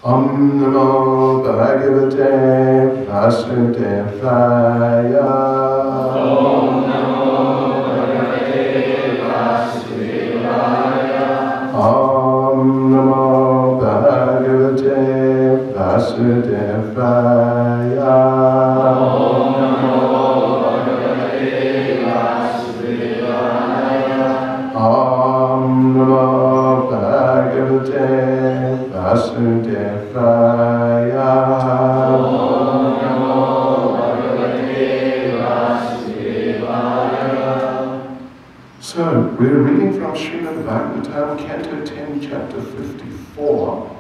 Om Namo Bhagavate Vasudevaya. Om Namo Bhagavate Vasudevaya. Om Namo Bhagavate Vasudevaya. Om Namo Bhagavate Vasudevaya. Om Namo Bhagavate Vasudevaya. Om Namo Bhagavate Vasudevaya. So, we're reading from Srimad Bhagavatam, Canto 10, Chapter 54,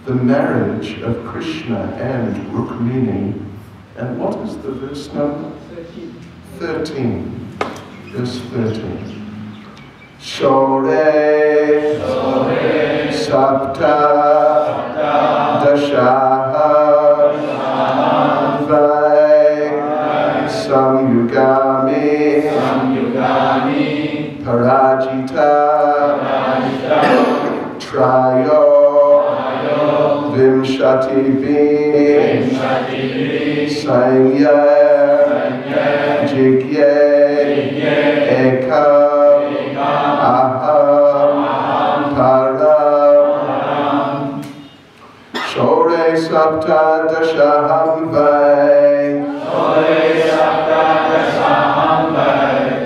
the marriage of Krishna and Rukmini. And what is the verse number? 13. Verse 13. Shore Sapta Dashaha Vai Samyugami Parajita Trayo Vimshativi Sanya Jigye Ekam Aham Param Shore Sapta Dashaham Vai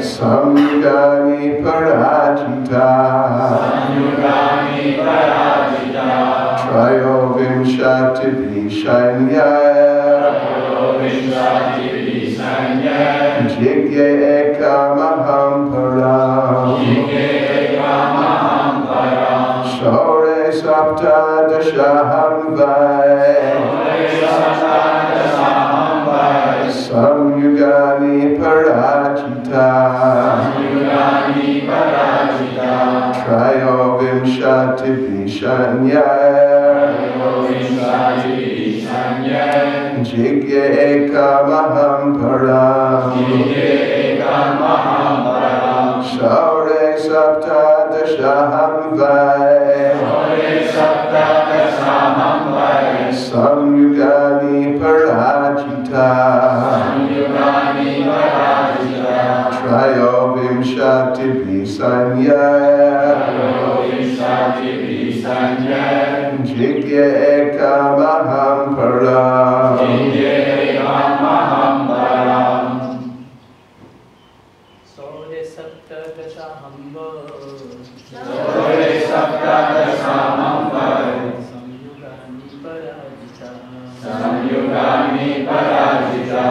Samyugani Parajita Trayo Vimshativi Shanya Jigye Ekam Aham Param Shore Sapta Dashaham Vai Samyugani Parajita Trayo Vimshativi Shanya Jigye Ekam Aham Param Shore Sapta Dashaham Vai Samyugani Parajita Trayo Vimshativi Sanya Jigye Ekam Aham Param Sore Sapta Dasahamba Samyugani Parajita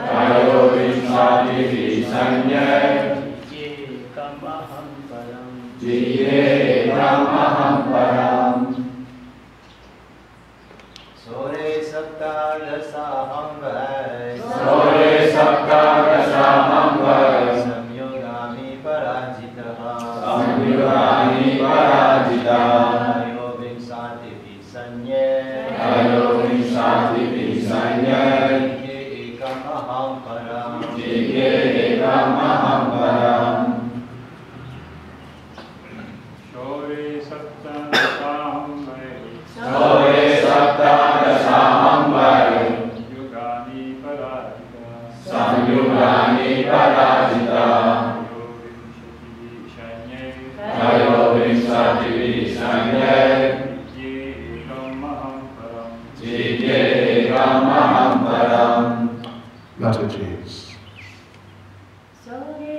Trayo Vimshativi Sanya Jigye Ekam Aham Param Sore Sapta Dasaham Vai Samyugami Parajita Trayo Vimshativi Sanya Jigye Ekam Aham Param Shore Sapta Dasaham Vai Samyugani Parajita Trayo Vimshativi Sanya Jigye Ekam Aham Param Mataji's. Sore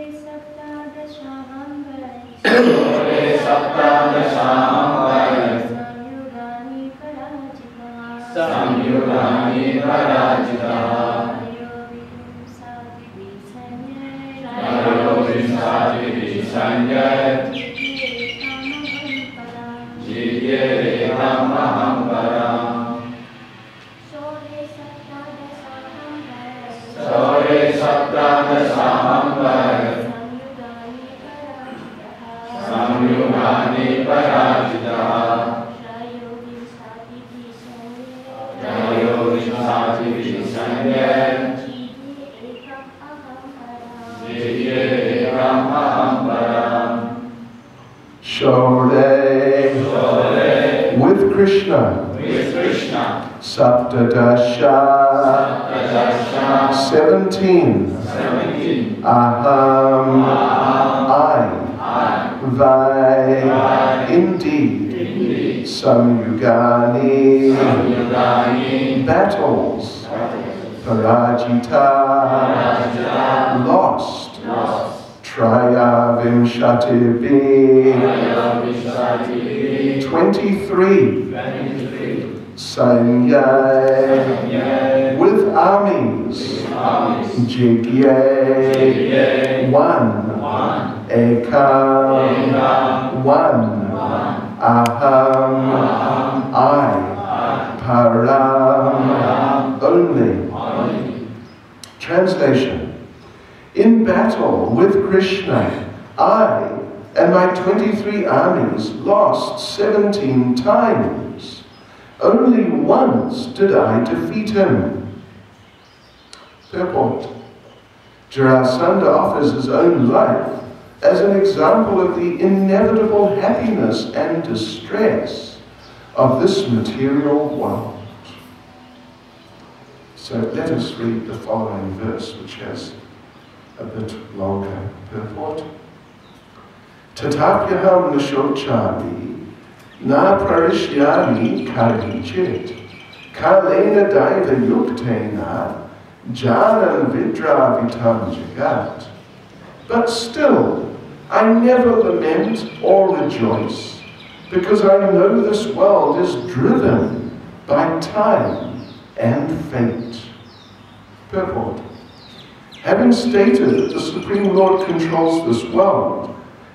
Sapta Dasaham Vai Samyugani Parajita Trayo Vimshativi Sanya Jigye Ekam Aham Param Sore Sapta Dasaham Vai Samyugani Parajita Trayo Vimshativi Sanya Jigye Ekam Aham Param Shore, with Krishna, Saptadasha, 17, Aham, I, Vai, indeed, Samyugani, battles, Parajita, lost, Traya Vimshatibi, 23, Sainyai, with armies, Jigye, 1, Ekam, 1, Aham, I, Param, only. Translation. In battle with Krishna, I and my 23 armies lost 17 times. Only once did I defeat him. Purport. Jarasandha offers his own life as an example of the inevitable happiness and distress of this material world. So let us read the following verse, which has a bit longer purport. Tatapyaham nashochami na prarishyami karichit kalena daiva yuktena janam vidra vitam jagat. But still, I never lament or rejoice, because I know this world is driven by time and fate. Purport. Having stated that the Supreme Lord controls this world,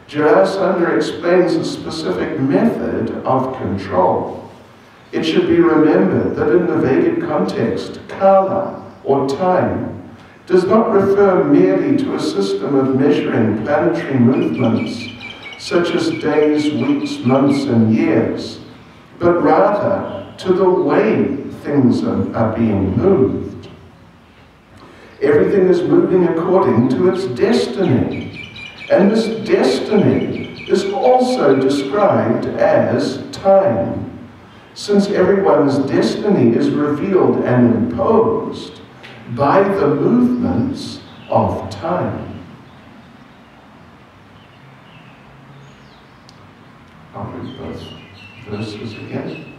Jarasandha explains a specific method of control. It should be remembered that in the Vedic context, kala, or time, does not refer merely to a system of measuring planetary movements, such as days, weeks, months, and years, but rather to the way things are being moved. Everything is moving according to its destiny, and this destiny is also described as time, since everyone's destiny is revealed and imposed by the movements of time. I'll read both verses again.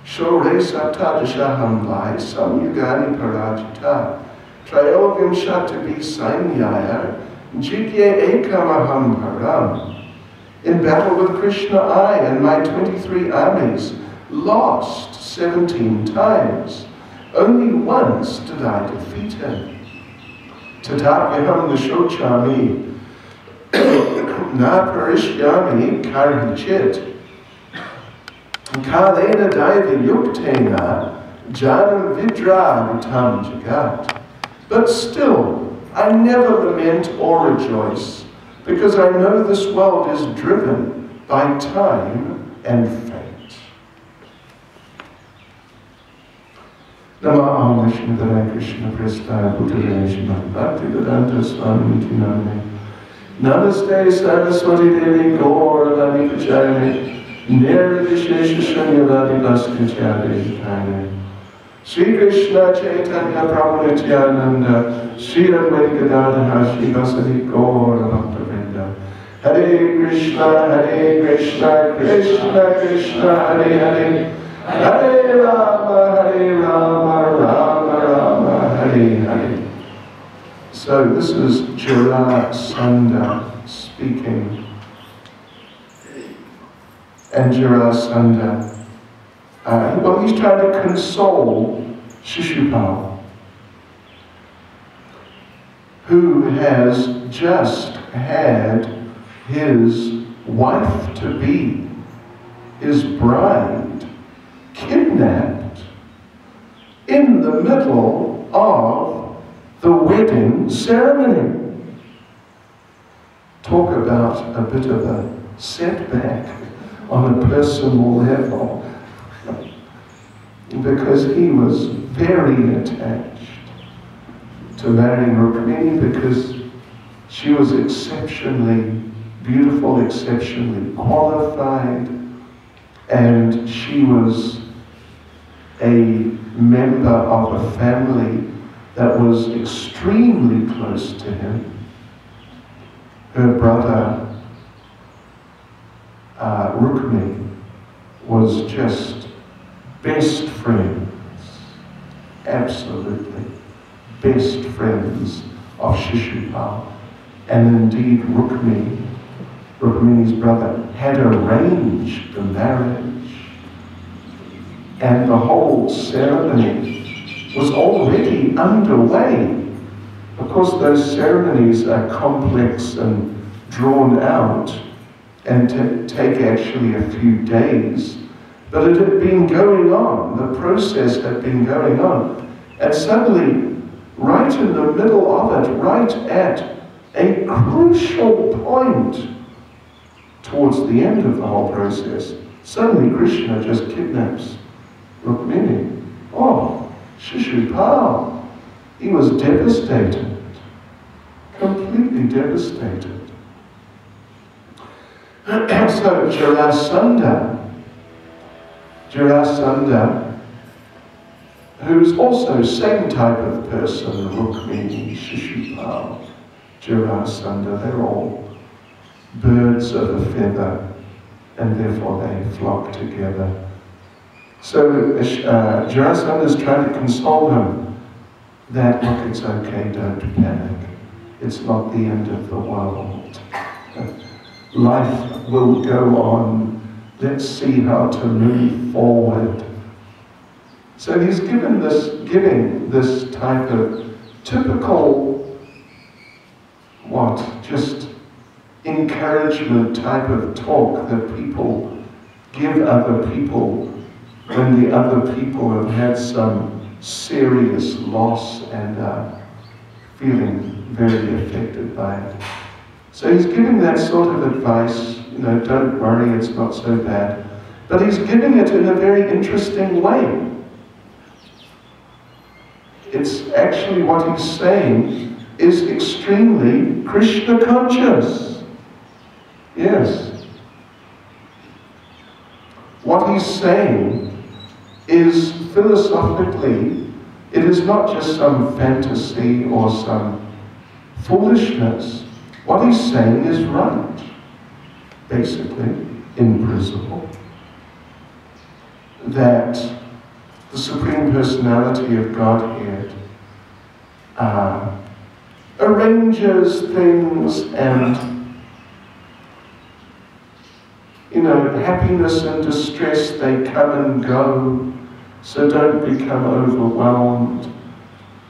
Shore saptadashaham vai samyugani parajita trayovim shatabi sainyaya jigye ekamaham param. In battle with Krishna, I and my 23 armies lost 17 times. Only once did I defeat him. Tatapyaham nashochami na parishyami karichit kalena daiva yuktena janam vidra vitam jagat. But still, I never lament or rejoice, because I know this world is driven by time and fate. Namo Vishnu Krishna Prestaya Bhutale Shrimad Bhakti Vedanta Swami Name. Namaste Saraswati Devi Gaur Lani Pachayane Nirvishesha Shanyavadi Bhaskacharya Kane. Sri Krishna Chaitanya Prabhu Nityananda Sri Advaita Gadadhara Sri Vasadi Gaur Bhaktavinda. Hare Krishna, Krishna Krishna, Hare Hare, Hare Rama, Rama Rama, Hare Hare. So this is Jarasandha speaking. And Jarasandha, well, he's trying to console Shishupal, who has just had his wife-to-be, his bride, kidnapped in the middle of the wedding ceremony. Talk about a bit of a setback on a personal level, because he was very attached to marrying Rukmini, because she was exceptionally beautiful, exceptionally qualified, and she was a member of a family that was extremely close to him. Her brother, Rukmi, was just best friends, absolutely best friends of Shishupal. And indeed Rukmini's brother, had arranged the marriage, and the whole ceremony was already underway. Of course, those ceremonies are complex and drawn out and take actually a few days, but it had been going on, the process had been going on, and suddenly, right in the middle of it, right at a crucial point towards the end of the whole process, suddenly Krishna just kidnaps Rukmini. Oh, Shishupal! He was devastated, completely devastated. So Jarasandha, who's also same type of person, Rukmini, Shishupal, Jarasandha, they're all birds of a feather, and therefore they flock together. So Jarasandha is trying to console him that, look, it's okay, don't panic. It's not the end of the world. Life will go on. Let's see how to move forward. So he's giving this type of typical, just encouragement type of talk that people give other people when the other people have had some serious loss and are feeling very affected by it. So he's giving that sort of advice, don't worry, it's not so bad. But he's giving it in a very interesting way. It's actually what he's saying is extremely Krishna conscious. Yes. What he's saying is philosophically, it is not just some fantasy or some foolishness. What he's saying is right, basically, in principle. That the Supreme Personality of Godhead arranges things, and happiness and distress, they come and go, so don't become overwhelmed.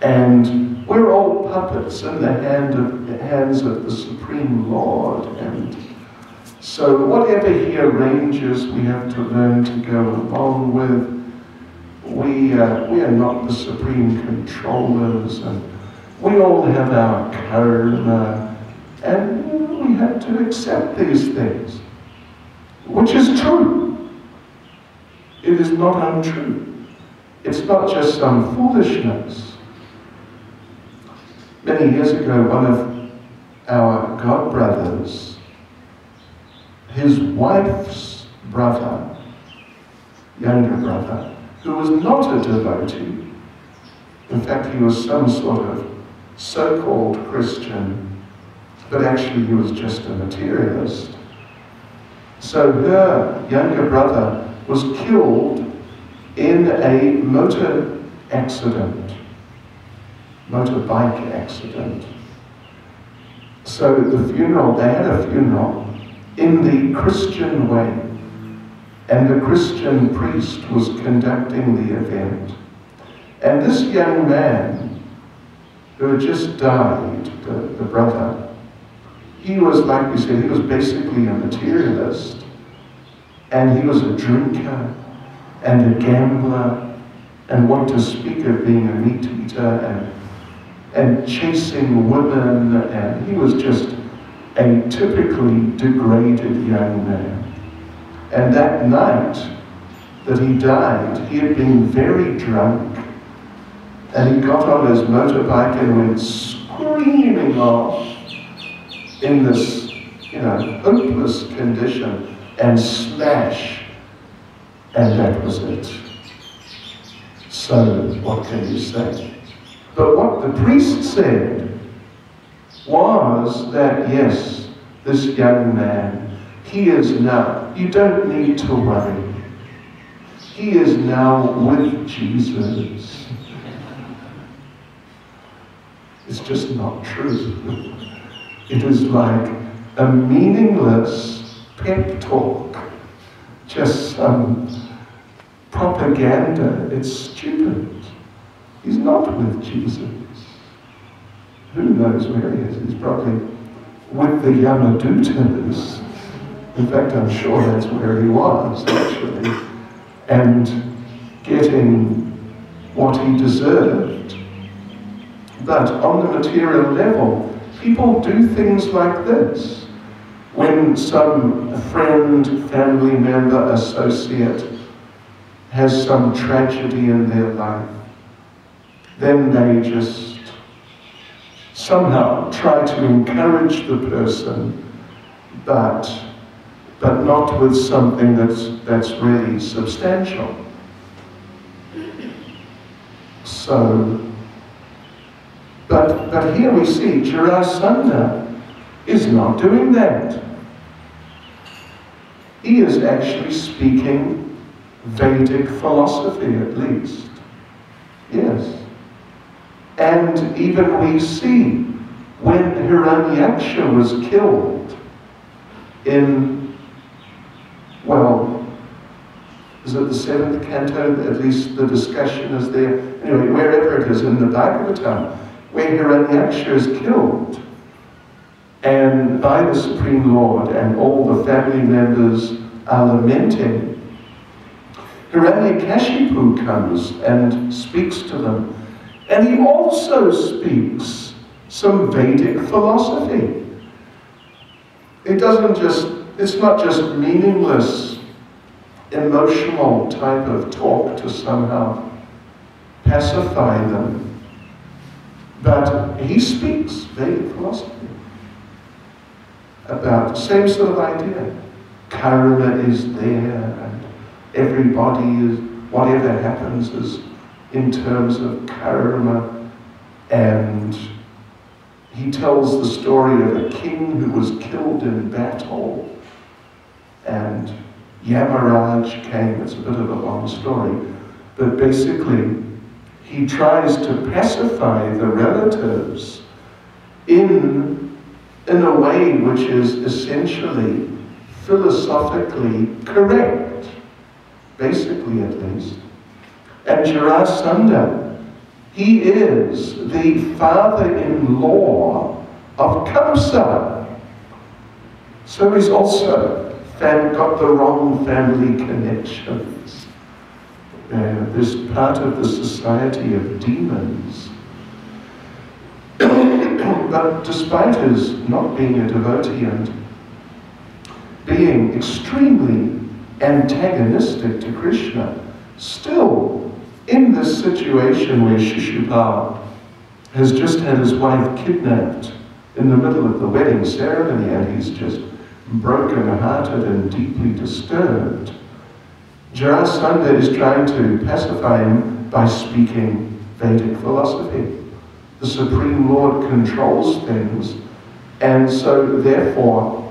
And we're all puppets in the hands of the Supreme Lord, and so whatever he arranges, we have to learn to go along with. We are not the supreme controllers, and we all have our karma, and we have to accept these things, which is true. It is not untrue. It's not just some foolishness. Many years ago, one of our godbrothers, his wife's brother, younger brother, who was not a devotee, in fact he was some sort of so-called Christian, but actually he was just a materialist. So her younger brother was killed in a motorbike accident. So the funeral, they had a funeral in the Christian way, and the Christian priest was conducting the event. And this young man who had just died, the brother, he was, like we said, he was basically a materialist, and he was a drinker and a gambler, and what to speak of being a meat eater and chasing women, and he was just a typically degraded young man. And that night that he died, he had been very drunk, and he got on his motorbike and went screaming off in this hopeless condition, and smash, and that was it. So, what can you say? But what the priest said was that, yes, this young man, he is now, you don't need to worry. He is now with Jesus. It's just not true. It is like a meaningless pep talk, just some propaganda. It's stupid. He's not with Jesus. Who knows where he is? He's probably with the Yamadutas. In fact, I'm sure that's where he was, actually, and getting what he deserved. But on the material level, people do things like this. When some friend, family member, associate has some tragedy in their life, then they just somehow try to encourage the person, but not with something that's really substantial. So, but here we see Jarasandha is not doing that. He is actually speaking Vedic philosophy, at least. Yes. And even we see when Hiranyaksha was killed in, well, is it the 7th canto? At least the discussion is there. Anyway, wherever it is in the Bhagavatam, where Hiranyaksha is killed, and by the Supreme Lord, and all the family members are lamenting, Hiranyakashipu comes and speaks to them, and he also speaks some Vedic philosophy. It's not just meaningless, emotional type of talk to somehow pacify them, but he speaks Vedic philosophy about the same sort of idea. Karma is there, and everybody is, whatever happens is in terms of karma. And he tells the story of a king who was killed in battle, and Yamaraj came. It's a bit of a long story, but basically he tries to pacify the relatives in a way which is essentially philosophically correct, basically at least. And Jarasandha, he is the father-in-law of Kamsa. So he's also got the wrong family connections. This part of the society of demons. But despite his not being a devotee and being extremely antagonistic to Krishna, still in this situation where Shishupal has just had his wife kidnapped in the middle of the wedding ceremony, and he's just broken-hearted and deeply disturbed, Jarasandha is trying to pacify him by speaking Vedic philosophy. The Supreme Lord controls things, and so therefore,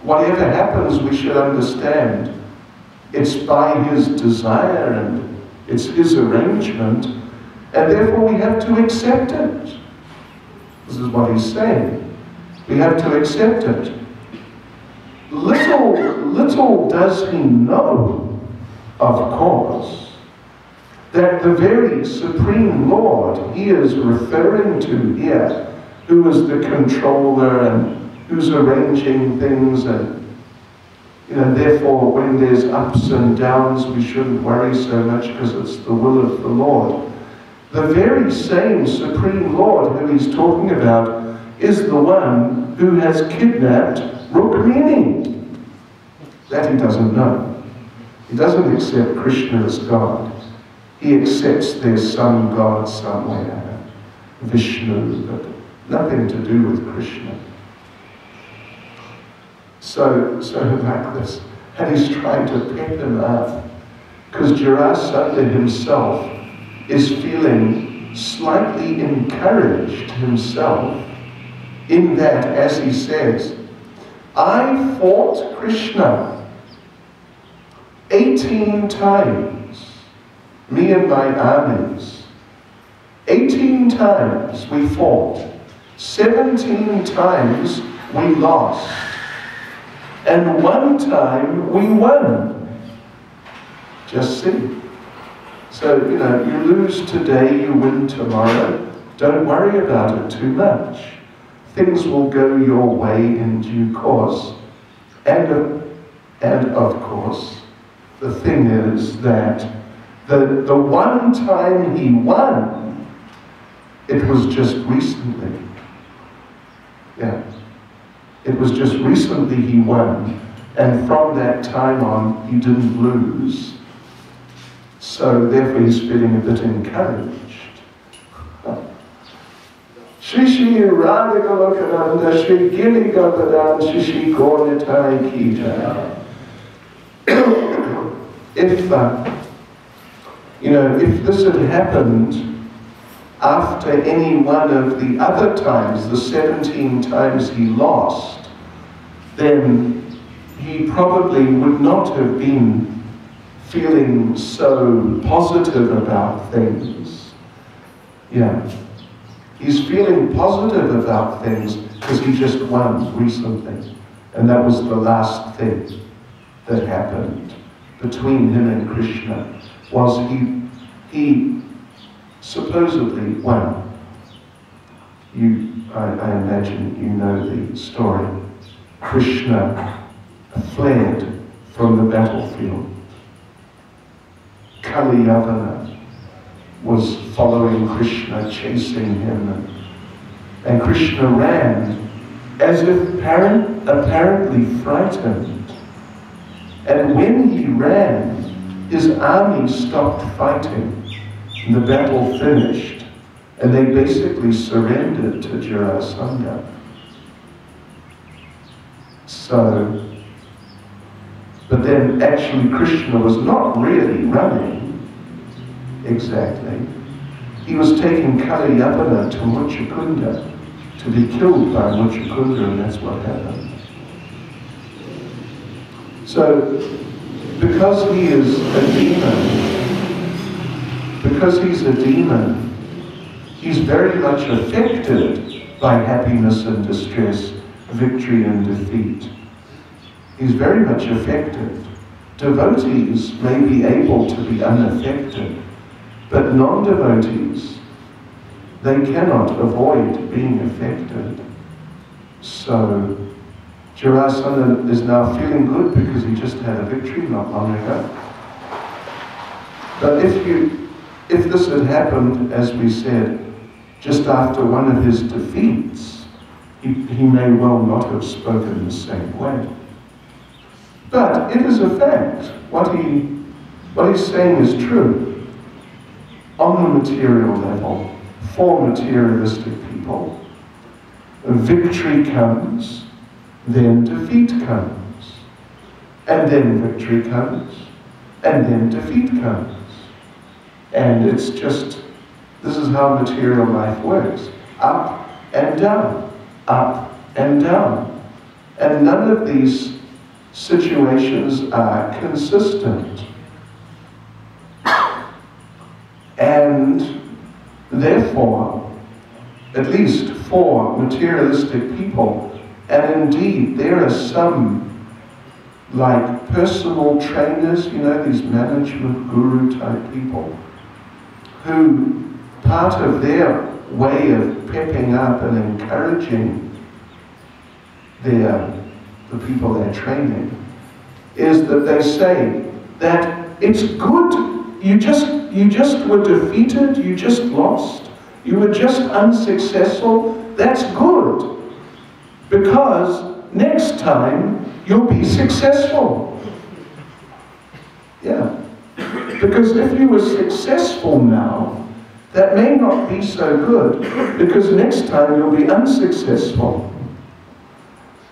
whatever happens, we should understand it's by his desire and it's his arrangement, and therefore we have to accept it. This is what he's saying. We have to accept it. Little does he know, of course, that the very Supreme Lord he is referring to here, who is the controller and who's arranging things, and therefore when there's ups and downs we shouldn't worry so much because it's the will of the Lord. The very same Supreme Lord who he's talking about is the one who has kidnapped Rukmini. That he doesn't know. He doesn't accept Krishna as God. He accepts there's some God somewhere, Vishnu, but nothing to do with Krishna. So like this. And he's trying to pep him up. Because Jarasandha himself is feeling slightly encouraged himself in that, as he says, I fought Krishna 18 times, me and my armies. 18 times we fought, 17 times we lost, and 1 time we won. Just see. So, you know, you lose today, you win tomorrow. Don't worry about it too much. Things will go your way in due course. And of course, the thing is that the 1 time he won, it was just recently. Yeah. It was just recently he won. And from that time on, he didn't lose. So therefore he's feeling a bit encouraged. Shri Shri Radhikalokananda Shri Giri Gopadan Shri Shri Gauritai Ki Jai. If this had happened after any one of the other times, the 17 times he lost, then he probably would not have been feeling so positive about things. Yeah. He's feeling positive about things because he just won recently. And that was the last thing that happened between him and Krishna, was he supposedly won. I imagine you know the story. Krishna fled from the battlefield. Kaliyavana was following Krishna, chasing him, and Krishna ran as if apparently frightened. And when he ran, his army stopped fighting, and the battle finished, and they basically surrendered to Jarasandha. But then actually Krishna was not really running exactly. He was taking Kaliyavana to Muchukunda to be killed by Muchukunda, and that's what happened. So, because he is a demon, he's very much affected by happiness and distress, victory and defeat. He's very much affected. Devotees may be able to be unaffected, but non-devotees, they cannot avoid being affected. So, Jarasandha is now feeling good because he just had a victory not long ago. But if this had happened, as we said, just after one of his defeats, he may well not have spoken the same way. But it is a fact. What he's saying is true. On the material level, for materialistic people, victory comes, then defeat comes, and then victory comes, and then defeat comes. And it's just, this is how material life works. Up and down, up and down. And none of these situations are consistent. And therefore, at least for materialistic people, and indeed there are some like personal trainers, you know, these management guru type people, who part of their way of pepping up and encouraging the people they're training is that they say that it's good, you just were defeated, you just lost, you were just unsuccessful, that's good, because next time you'll be successful. Yeah. Because if you were successful now, that may not be so good, because next time you'll be unsuccessful.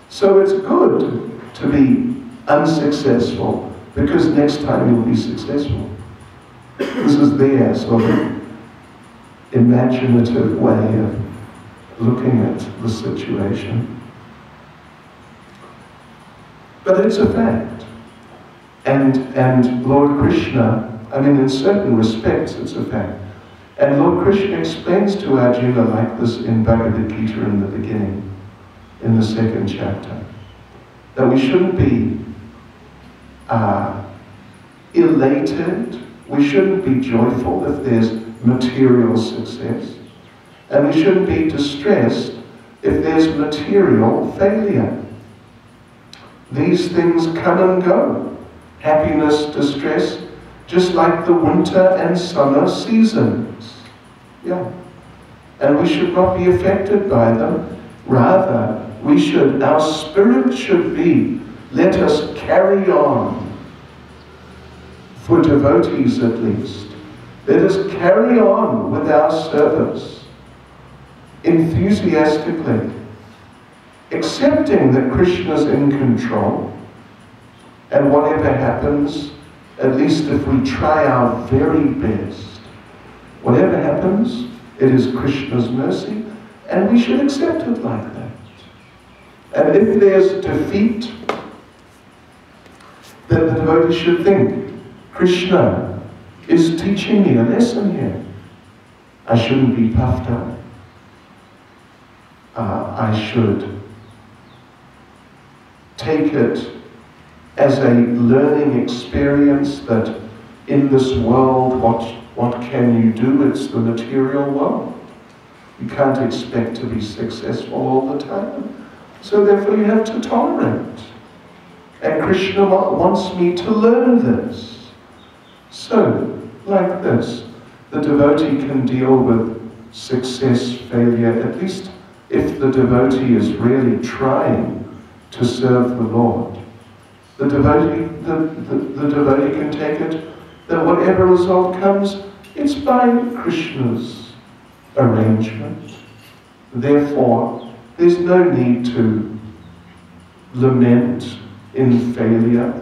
So it's good to be unsuccessful, because next time you'll be successful. This is their sort of imaginative way of looking at the situation. But it's a fact. And Lord Krishna, I mean, in certain respects it's a fact. And Lord Krishna explains to Arjuna like this in Bhagavad Gita in the beginning, in the 2nd chapter, that we shouldn't be elated, we shouldn't be joyful if there's material success, and we shouldn't be distressed if there's material failure. These things come and go. Happiness, distress, just like the winter and summer seasons. Yeah. And we should not be affected by them. Rather, our spirit should be, let us carry on. For devotees at least, let us carry on with our service enthusiastically, accepting that Krishna's in control, and whatever happens, at least if we try our very best, whatever happens, it is Krishna's mercy, and we should accept it like that. And if there's defeat, then the devotee should think, Krishna is teaching me a lesson here. I shouldn't be puffed up. I should take it as a learning experience that in this world, what can you do? It's the material world. You can't expect to be successful all the time. So therefore you have to tolerate. And Krishna wants me to learn this. So, like this, the devotee can deal with success, failure, at least if the devotee is really trying to serve the Lord. The devotee can take it that whatever result comes, it's by Krishna's arrangement. Therefore, there's no need to lament in failure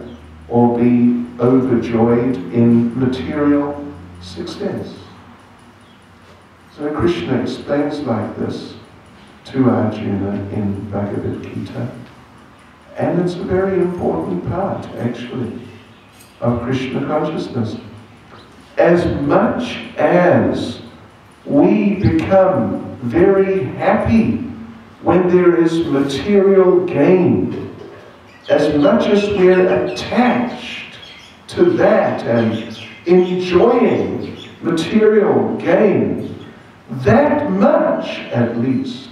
or be overjoyed in material success. So Krishna explains like this to Arjuna in Bhagavad Gita, and it's a very important part, actually, of Krishna consciousness. As much as we become very happy when there is material gain, as much as we're attached to that and enjoying material gain, that much at least,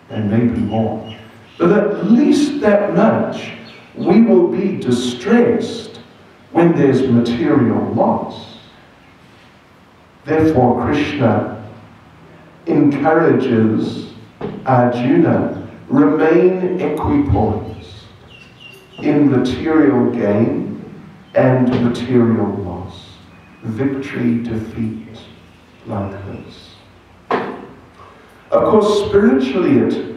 and maybe more, but at least that much, we will be distressed when there's material loss. Therefore, Krishna encourages Arjuna, remain equipoised in material gain and material loss, victory, defeat, like this. Of course, spiritually it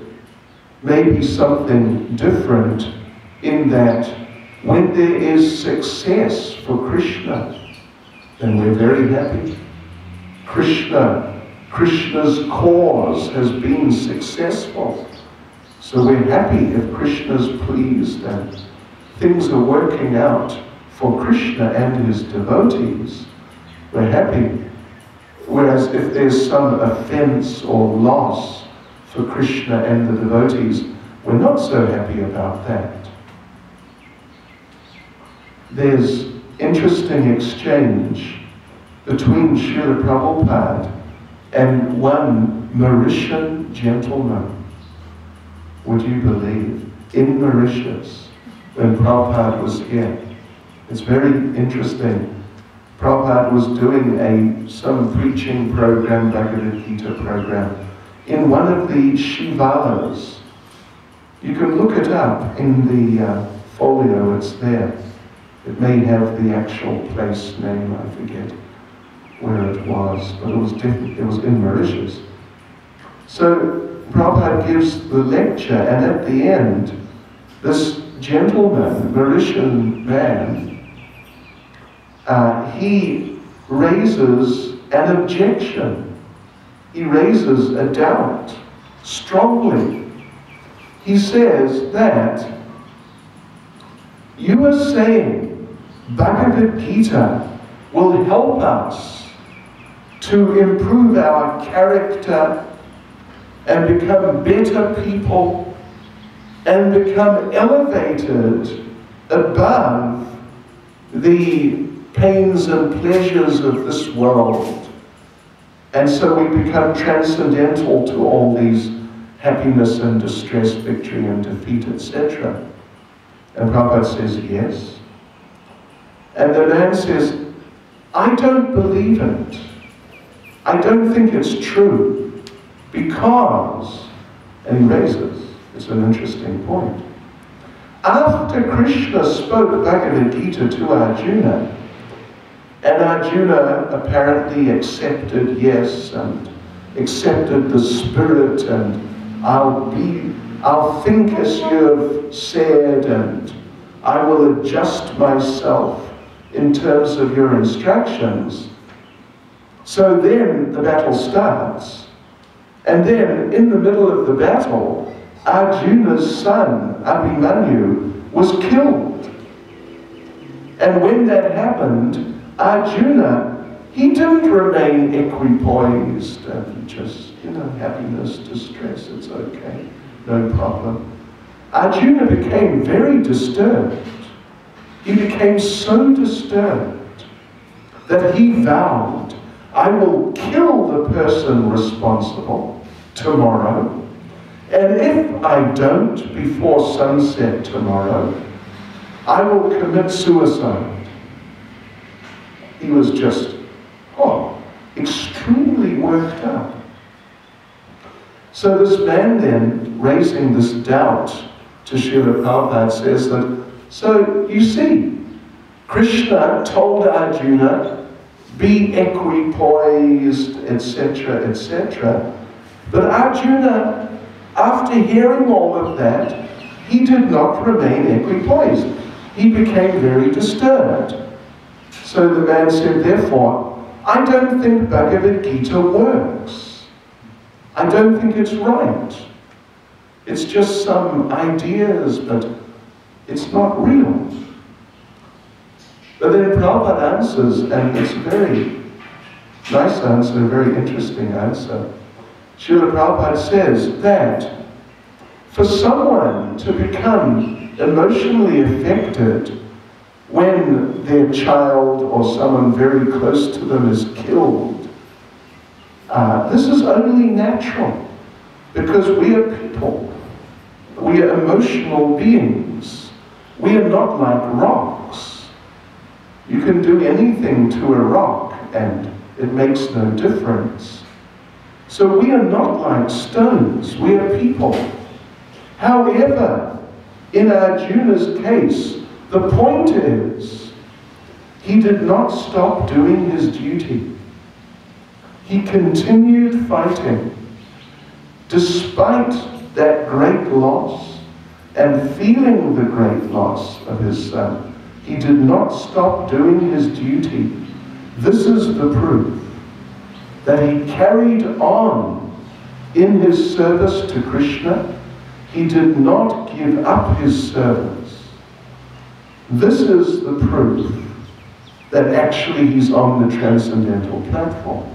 may be something different in that when there is success for Krishna, then we're very happy. Krishna's cause has been successful. So we're happy if Krishna's pleased and things are working out for Krishna and his devotees. We're happy. Whereas if there's some offense or loss for Krishna and the devotees, we're not so happy about that. There's interesting exchange between Srila Prabhupada and one Mauritian gentleman. Would you believe? In Mauritius, when Prabhupada was here. It's very interesting. Prabhupada was doing some preaching program, Bhagavad Gita program, in one of the Shivalas. You can look it up in the folio, it's there. It may have the actual place name, I forget where it was, but it was in Mauritius. So Prabhupada gives the lecture, and at the end, this gentleman, Mauritian man, he raises an objection. He raises a doubt strongly. He says that you are saying Bhagavad Gita will help us to improve our character and become better people and become elevated above the pains and pleasures of this world. And so we become transcendental to all these happiness and distress, victory and defeat, etc. And Prabhupada says, yes. And the man says, I don't believe it. I don't think it's true. Because, and he raises, it's an interesting point. After Krishna spoke Bhagavad Gita to Arjuna, and Arjuna apparently accepted, yes, and accepted the spirit, and I'll think as you have said, and I will adjust myself in terms of your instructions. So then the battle starts, and then in the middle of the battle, Arjuna's son, Abhimanyu, was killed. And when that happened, Arjuna, he didn't remain equipoised and just, happiness, distress, it's okay, no problem. Arjuna became very disturbed. He became so disturbed that he vowed, I will kill the person responsible tomorrow, and if I don't before sunset tomorrow, I will commit suicide. He was just, extremely worked up. So this man then, raising this doubt to Srila Prabhupada, says that, so you see, Krishna told Arjuna, be equipoised, etc., etc. But Arjuna, after hearing all of that, he did not remain equipoised. He became very disturbed. So the man said, therefore, I don't think Bhagavad Gita works. I don't think it's right. It's just some ideas, but it's not real. But then Prabhupada answers, and it's a very nice answer, a very interesting answer. Srila Prabhupada says that for someone to become emotionally affected when their child or someone very close to them is killed, this is only natural, because we are people. We are emotional beings. We are not like rocks. You can do anything to a rock and it makes no difference. So we are not like stones. We are people. However, in Arjuna's case, the point is, he did not stop doing his duty. He continued fighting, despite that great loss and feeling the great loss of his son. He did not stop doing his duty. This is the proof that he carried on in his service to Krishna. He did not give up his service. This is the proof that actually he's on the transcendental platform.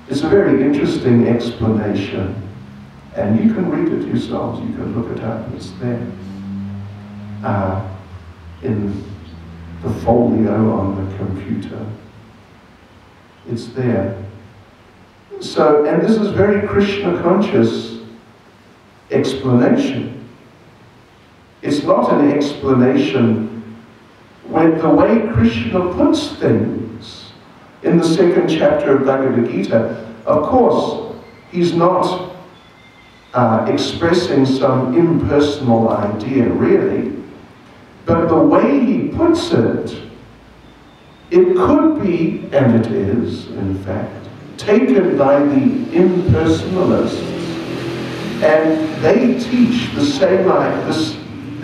It's a very interesting explanation, and you can read it yourselves, you can look it up, it's there. In the folio on the computer. It's there. So, and this is very Krishna conscious explanation. It's not an explanation when the way Krishna puts things in the second chapter of Bhagavad Gita. Of course, he's not expressing some impersonal idea, really. But the way he puts it, it could be, and it is, in fact, taken by the impersonalists, and they teach the same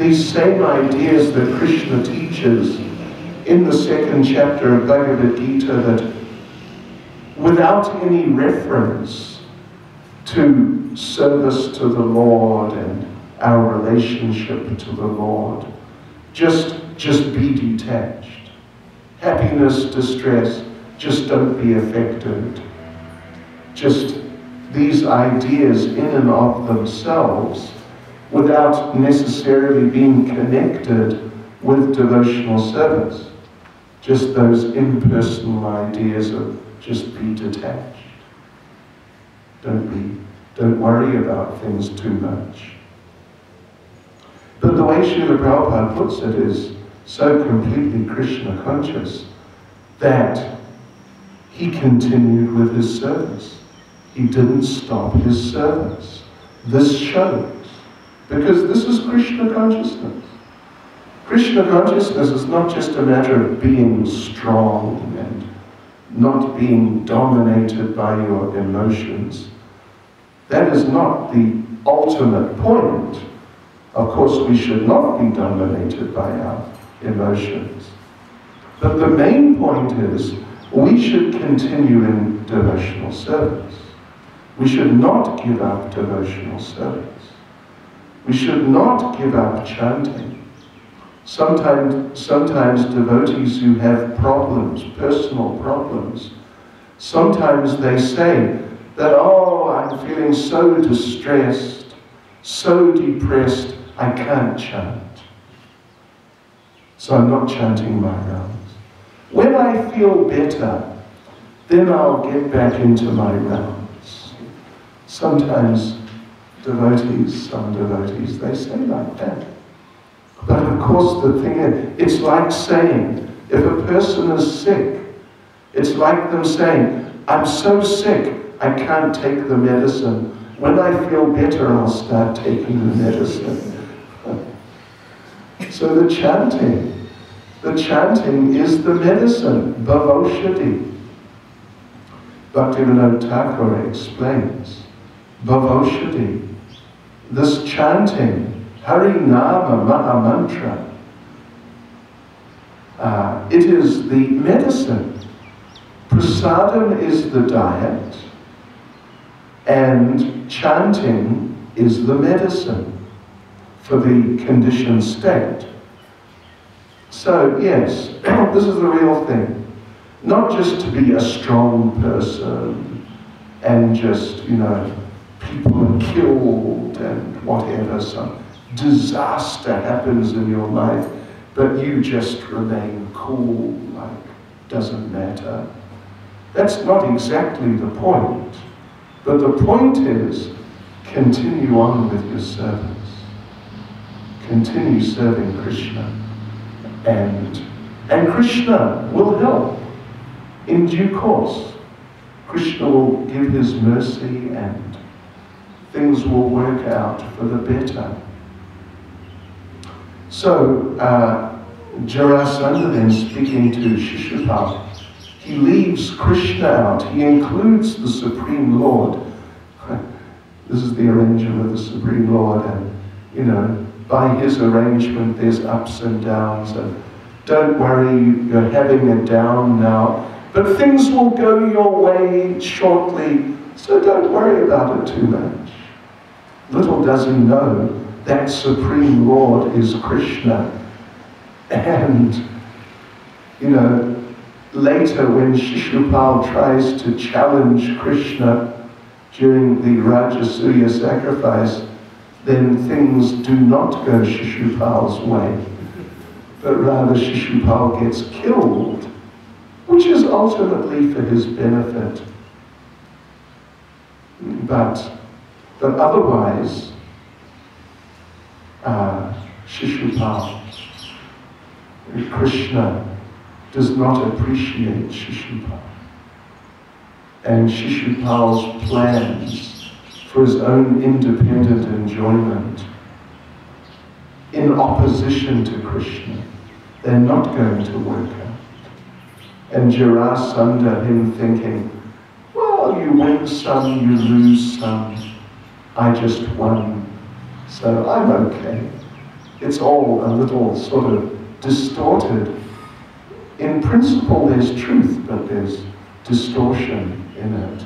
these same ideas that Krishna teaches in the second chapter of Bhagavad Gita, that without any reference to service to the Lord and our relationship to the Lord, just be detached. Happiness, distress, just don't be affected. Just these ideas in and of themselves, without necessarily being connected with devotional service. Just those impersonal ideas of just be detached. Don't worry about things too much. But the way Srila Prabhupada puts it is so completely Krishna conscious that he continued with his service. He didn't stop his service. This shows, because this is Krishna consciousness. Krishna consciousness is not just a matter of being strong and not being dominated by your emotions. That is not the ultimate point. Of course, we should not be dominated by our emotions. But the main point is, we should continue in devotional service. We should not give up devotional service. We should not give up chanting. Sometimes devotees who have problems, personal problems, sometimes they say that, oh, I'm feeling so distressed, so depressed, I can't chant. So I'm not chanting my rounds. When I feel better, then I'll get back into my rounds. Sometimes some devotees, they say like that. But of course the thing is, it's like saying, if a person is sick, it's like them saying, I'm so sick, I can't take the medicine. When I feel better, I'll start taking the medicine. So the chanting is the medicine, Bhavoshati. Bhaktivinoda Thakur explains, Bhavoshati, this chanting, Hari Nama Maha Mantra, it is the medicine. Prasadam is the diet, and chanting is the medicine for the conditioned state. So yes, this is the real thing. Not just to be a strong person and just, people are killed and whatever, some disaster happens in your life, but you just remain cool, like doesn't matter. That's not exactly the point. But the point is, continue on with your service. Continue serving Krishna. And Krishna will help in due course. Krishna will give his mercy and things will work out for the better. So, Jarasandha then, speaking to Shishupal, he leaves Krishna out. He includes the Supreme Lord. This is the arrangement of the Supreme Lord, and by his arrangement there's ups and downs, and don't worry, you're having a down now, but things will go your way shortly, so don't worry about it too much. Little does he know that Supreme Lord is Krishna. And, later when Shishupal tries to challenge Krishna during the Rajasuya sacrifice, then things do not go Shishupal's way, but rather Shishupal gets killed, which is ultimately for his benefit. But otherwise, Shishupal, Krishna does not appreciate Shishupal. And Shishupal's plans for his own independent enjoyment in opposition to Krishna, they're not going to work out. And Jarasandha, him thinking, well, you win some, you lose some, I just won, so I'm okay. it's all a little sort of distorted. In principle there's truth, but there's distortion in it.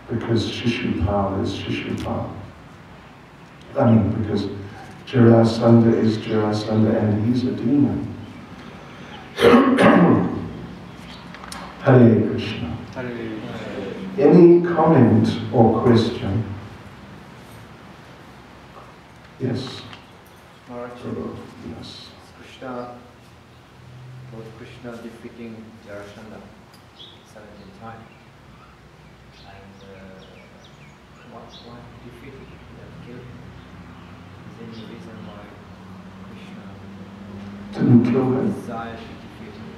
Because Shishupal is Shishupal. I mean, because Jarasandha is Jarasandha and he's a demon. Hare Krishna. Any comment or question? Yes. Maharaj, Yes. Lord Krishna defeating Jarasandha 17 times. And why defeat him? Kill him? Is there any reason why Krishna Didn't kill him? desired to defeat him?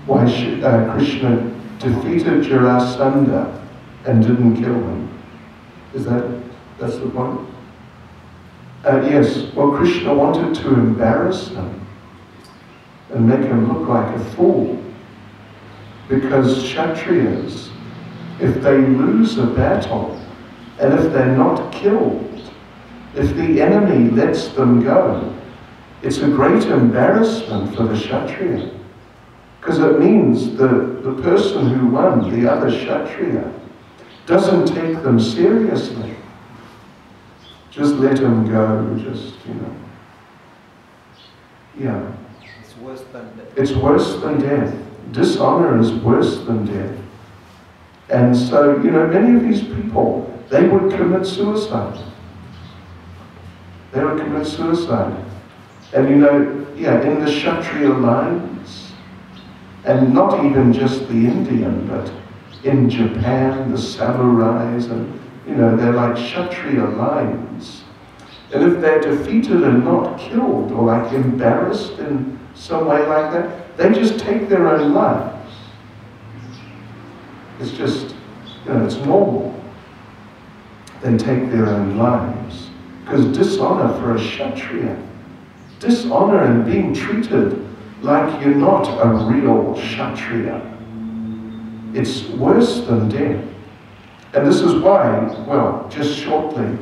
Why should Krishna defeated Jarasandha and didn't kill him? That's the point? Yes, well, Krishna wanted to embarrass him and make him look like a fool. Because Kshatriyas, if they lose a battle, and if they're not killed, if the enemy lets them go, it's a great embarrassment for the Kshatriya. Because it means the person who won, the other Kshatriya, doesn't take them seriously. Just let him go, just, Yeah. It's worse than death. It's worse than death. Dishonor is worse than death. And so, many of these people, they would commit suicide. They would commit suicide. And in the Kshatriya lines, and not even just the Indian, but in Japan, the samurais, and they're like Kshatriya lines. And if they're defeated and not killed, or like embarrassed in some way like that, they just take their own lives. It's just, it's normal. They take their own lives. Because dishonor for a Kshatriya, dishonor in being treated like you're not a real Kshatriya, it's worse than death. And this is why, well, just shortly,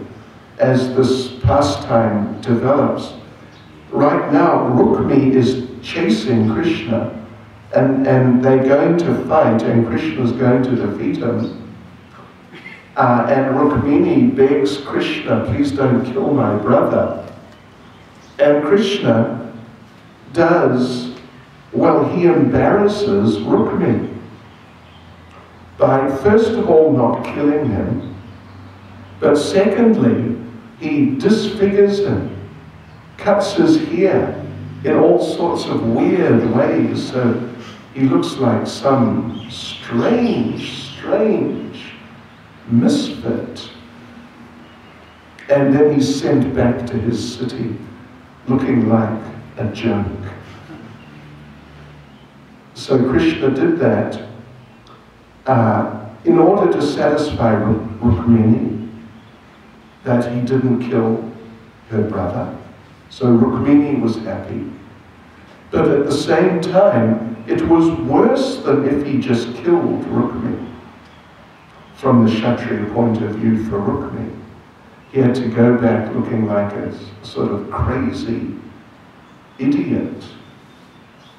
as this pastime develops, right now Rukmi is chasing Krishna, and they're going to fight, and Krishna's going to defeat him. And Rukmini begs Krishna, please don't kill my brother. And Krishna does, well, he embarrasses Rukmini by, first of all, not killing him, but secondly, he disfigures him, cuts his hair in all sorts of weird ways, so he looks like some strange misfit. And then he's sent back to his city looking like a joke. So Krishna did that in order to satisfy Rukmini that he didn't kill her brother. So Rukmini was happy. But at the same time, it was worse than if he just killed Rukmini. From the Kshatriya point of view for Rukmini, he had to go back looking like a sort of crazy idiot.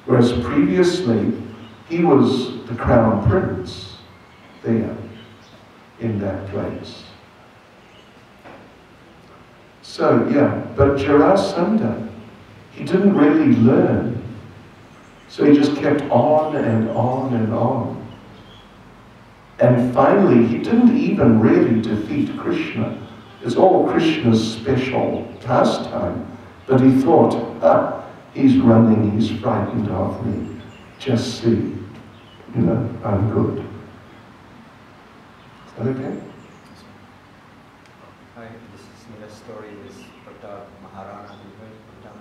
Whereas previously, he was the crown prince there, in that place. So, yeah, but Jarasandha, he didn't really learn. So he just kept on and on and on. And finally, he didn't even really defeat Krishna. It's all Krishna's special pastime. But he thought, he's running, he's frightened of me. Just see, I'm good. Is that okay? Hi, this is another story, this Pratap Maharana. Have you heard Pratap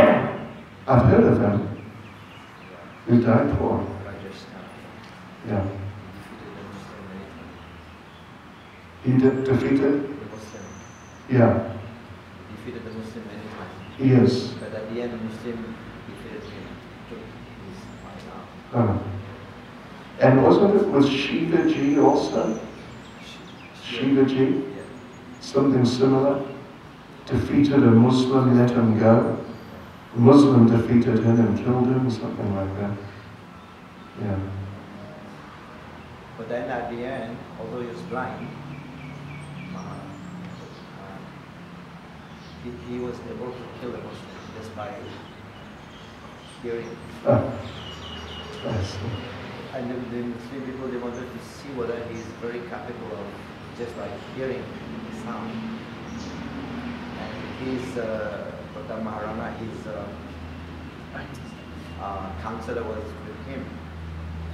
Maharana? I've heard of him. Yeah. He died for. Rajasthan. Yeah. He defeated the Muslim many times. He defeated? The Muslim. Yeah. He defeated the Muslim many times. Yes. But at the end, the Muslim defeated him, took his life out. And wasn't it with Shivaji also? Shivaji? Yeah. Something similar? defeated a Muslim, let him go. A Muslim defeated him and killed him, something like that. Yeah. But then at the end, although he was blind, he was able to kill a Muslim just by hearing. Oh, I see. And the Muslim people, they wanted to see whether he is very capable of just by hearing the sound. And his Pratap Maharana, his counselor was with him.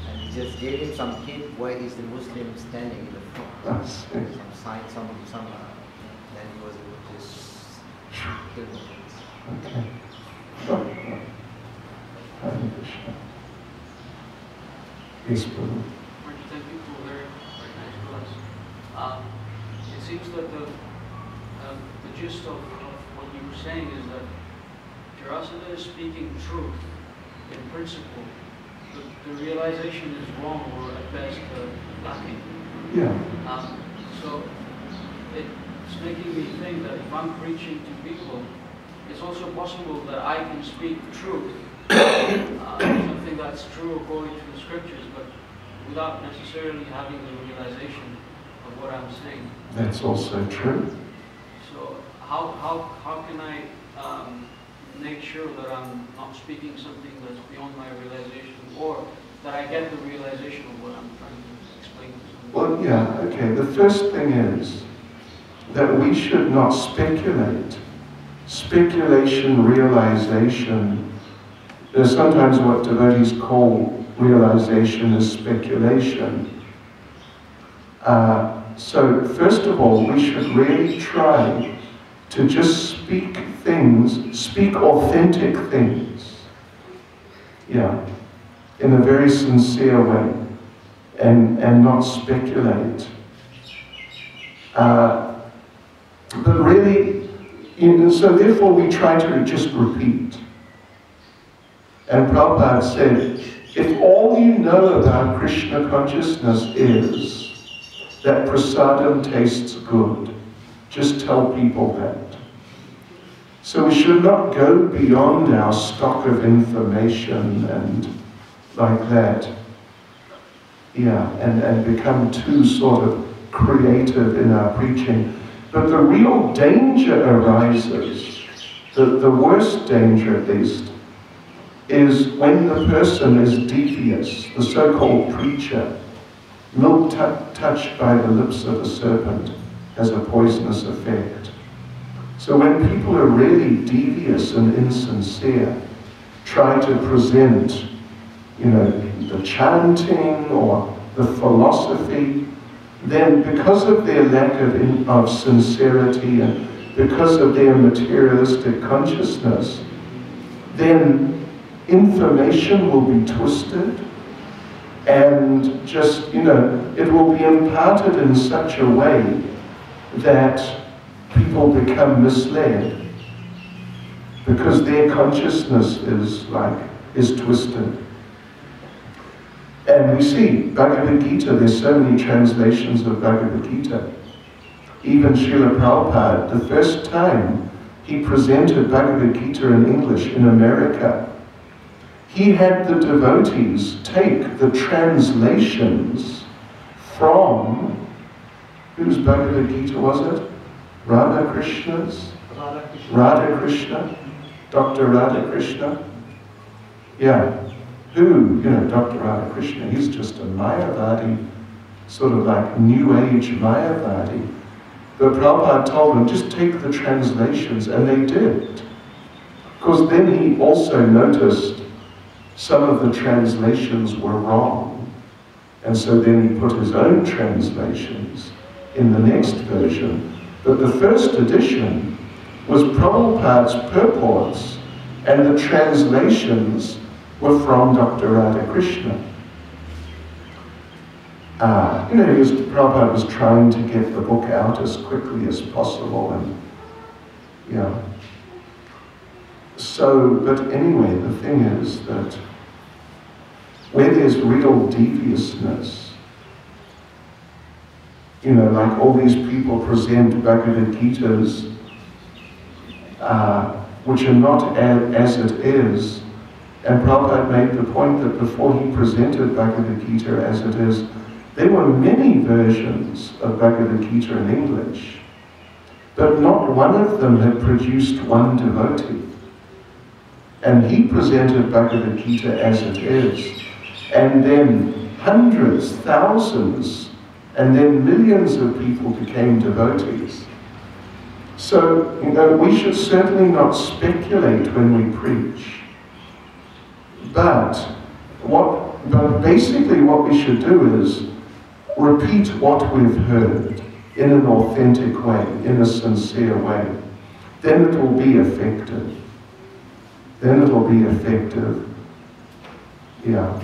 And he just gave him some hint where is the Muslim standing in the front. I see. Some sign, then he was able to just kill him. Okay. Hare Krishna. Yes, brother. Thank you for very nice class. It seems that the gist of what you were saying is that Jarasandha is speaking truth in principle, but the realization is wrong or at best lacking. Yeah. So it's making me think that if I'm preaching to people, it's also possible that I can speak truth, something that's true according to the scriptures, but without necessarily having the realization of what I'm saying. That's also true. So how can I make sure that I'm not speaking something that's beyond my realization, or that I get the realization of what I'm trying to explain to someone? Well, yeah, okay. The first thing is that we should not speculate. Speculation, realization, there's sometimes what devotees call realization is speculation. So first of all, we should really try to just speak things, speak authentic things, yeah, in a very sincere way, and not speculate. But really, so therefore we try to just repeat. And Prabhupada said, if all you know about Krishna consciousness is that prasadam tastes good, just tell people that. So we should not go beyond our stock of information and like that. Yeah, and become too sort of creative in our preaching. But the real danger arises, the worst danger at least, is when the person is devious, the so-called preacher. Milk touched by the lips of a serpent has a poisonous effect. So when people are really devious and insincere, try to present, the chanting or the philosophy, then because of their lack of sincerity and because of their materialistic consciousness, then information will be twisted and just, it will be imparted in such a way that people become misled because their consciousness is twisted. And we see Bhagavad Gita, there's so many translations of Bhagavad Gita. Even Srila Prabhupada, the first time he presented Bhagavad Gita in English in America, he had the devotees take the translations from, whose Bhagavad Gita was it? Radha Krishna's? Radha Krishna? Dr. Radha Krishna? Yeah. Who, Dr. Radha Krishna, he's just a Mayavadi, sort of like New Age Mayavadi. But Prabhupada told them, just take the translations, and they did. Because then he also noticed some of the translations were wrong. And so then he put his own translations in the next version. But the first edition was Prabhupada's purports, and the translations were from Dr. Radha Krishna. Prabhupada was trying to get the book out as quickly as possible, and So, but anyway, the thing is that where there's real deviousness, like all these people present Bhagavad Gitas which are not as it is. And Prabhupada made the point that before he presented Bhagavad Gita as it is, there were many versions of Bhagavad Gita in English, but not one of them had produced one devotee. And he presented Bhagavad Gita as it is, and then hundreds, thousands, and then millions of people became devotees. So, we should certainly not speculate when we preach. But basically what we should do is repeat what we've heard in an authentic way, in a sincere way. Then it will be effective. Then it will be effective. Yeah.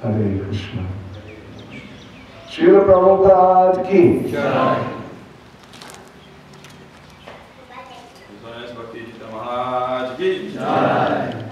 Hare Krishna. Srila Prabhupada ki Jai. Maharaj ki Jai.